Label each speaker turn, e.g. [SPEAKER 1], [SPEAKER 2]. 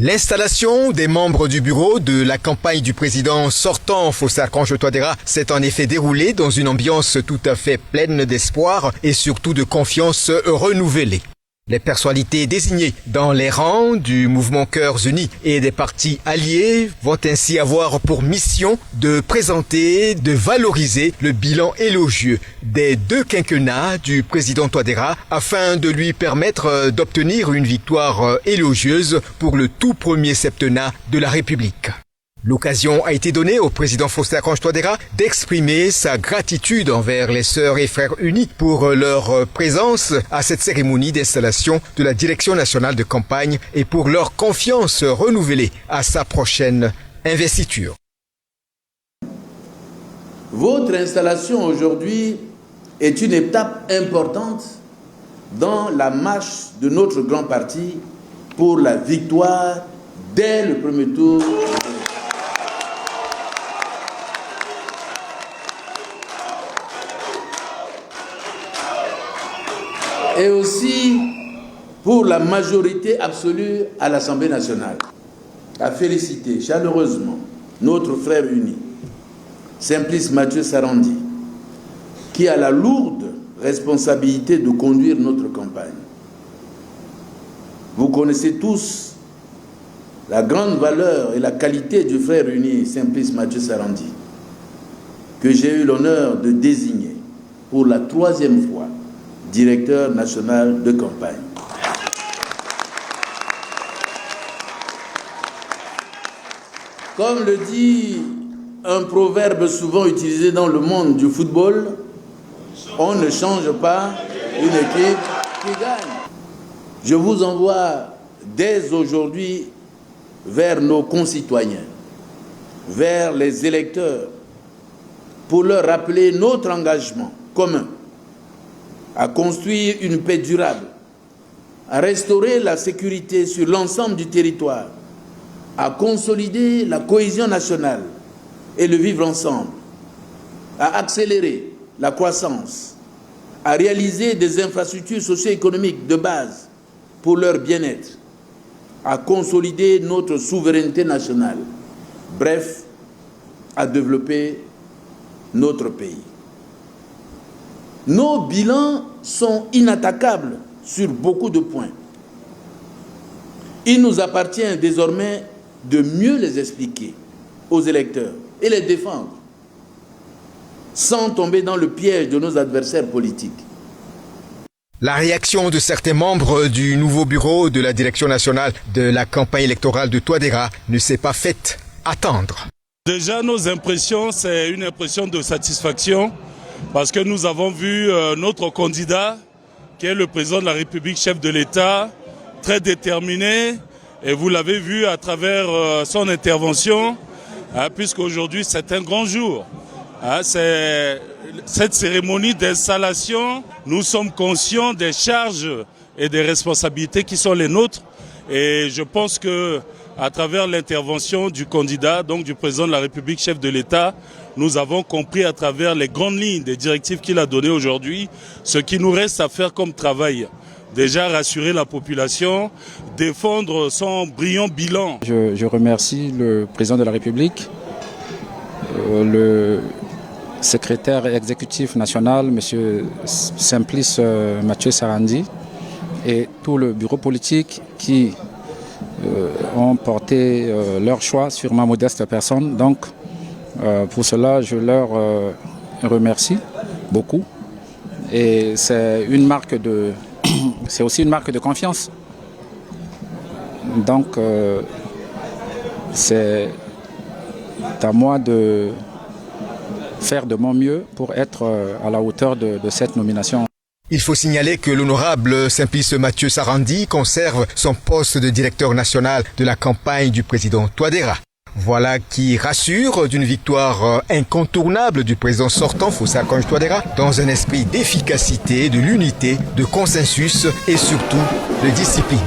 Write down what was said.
[SPEAKER 1] L'installation des membres du bureau de la campagne du président sortant Fossé-Archange Touadéra s'est en effet déroulée dans une ambiance tout à fait pleine d'espoir et surtout de confiance renouvelée. Les personnalités désignées dans les rangs du mouvement Cœurs Unis et des partis alliés vont ainsi avoir pour mission de présenter, de valoriser le bilan élogieux des 2 quinquennats du président Touadéra afin de lui permettre d'obtenir une victoire élogieuse pour le tout premier septennat de la République. L'occasion a été donnée au président Fossé-Archange Touadéra d'exprimer sa gratitude envers les sœurs et frères unis pour leur présence à cette cérémonie d'installation de la Direction nationale de campagne et pour leur confiance renouvelée à sa prochaine investiture.
[SPEAKER 2] Votre installation aujourd'hui est une étape importante dans la marche de notre grand parti pour la victoire dès le premier tour. Et aussi pour la majorité absolue à l'Assemblée nationale. À féliciter chaleureusement notre frère uni, Simplice Mathieu Sarandi, qui a la lourde responsabilité de conduire notre campagne. Vous connaissez tous la grande valeur et la qualité du frère uni, Simplice Mathieu Sarandi, que j'ai eu l'honneur de désigner pour la 3e fois directeur national de campagne. Comme le dit un proverbe souvent utilisé dans le monde du football, on ne change pas une équipe qui gagne. Je vous envoie dès aujourd'hui vers nos concitoyens, vers les électeurs, pour leur rappeler notre engagement commun à construire une paix durable, à restaurer la sécurité sur l'ensemble du territoire, à consolider la cohésion nationale et le vivre ensemble, à accélérer la croissance, à réaliser des infrastructures socio-économiques de base pour leur bien-être, à consolider notre souveraineté nationale, bref, à développer notre pays. Nos bilans sont inattaquables sur beaucoup de points. Il nous appartient désormais de mieux les expliquer aux électeurs et les défendre, sans tomber dans le piège de nos adversaires politiques.
[SPEAKER 1] La réaction de certains membres du nouveau bureau de la Direction nationale de la campagne électorale de Touadéra ne s'est pas faite attendre.
[SPEAKER 3] Déjà, nos impressions, c'est une impression de satisfaction parce que nous avons vu notre candidat, qui est le président de la République, chef de l'État, très déterminé. Et vous l'avez vu à travers son intervention, puisqu'aujourd'hui c'est un grand jour. C'est cette cérémonie d'installation. Nous sommes conscients des charges et des responsabilités qui sont les nôtres. Et je pense que à travers l'intervention du candidat, donc du président de la République, chef de l'État, nous avons compris à travers les grandes lignes des directives qu'il a données aujourd'hui, ce qui nous reste à faire comme travail. Déjà rassurer la population, défendre son brillant bilan.
[SPEAKER 4] Je remercie le président de la République, le secrétaire exécutif national, M. Simplice Mathieu Sarandi, et tout le bureau politique qui ont porté leur choix sur ma modeste personne. Donc, pour cela, je leur remercie beaucoup. Et c'est une marque de... C'est aussi une marque de confiance. Donc, c'est à moi de faire de mon mieux pour être à la hauteur de cette nomination.
[SPEAKER 1] Il faut signaler que l'honorable Simplice Mathieu Sarandi conserve son poste de directeur national de la campagne du président Touadéra. Voilà qui rassure d'une victoire incontournable du président sortant Fossé-Archange Touadéra dans un esprit d'efficacité, de l'unité, de consensus et surtout de discipline.